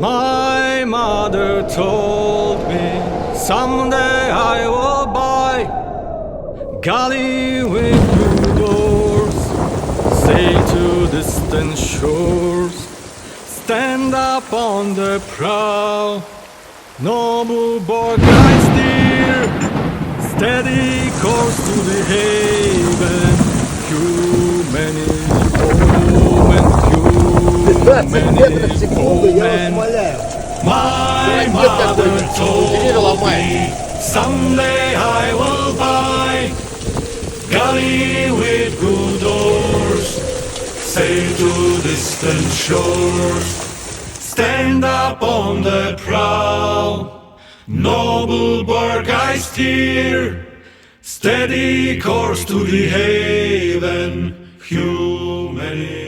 My mother told me someday I will buy galley with blue doors, sail to distant shores, stand up on the prow, noble borg I steer, steady course to the haven, humanity, My mother told me someday I will buy galley with good doors, sail to distant shores, stand up on the prow, noble bark I steer, steady course to the haven, humanity.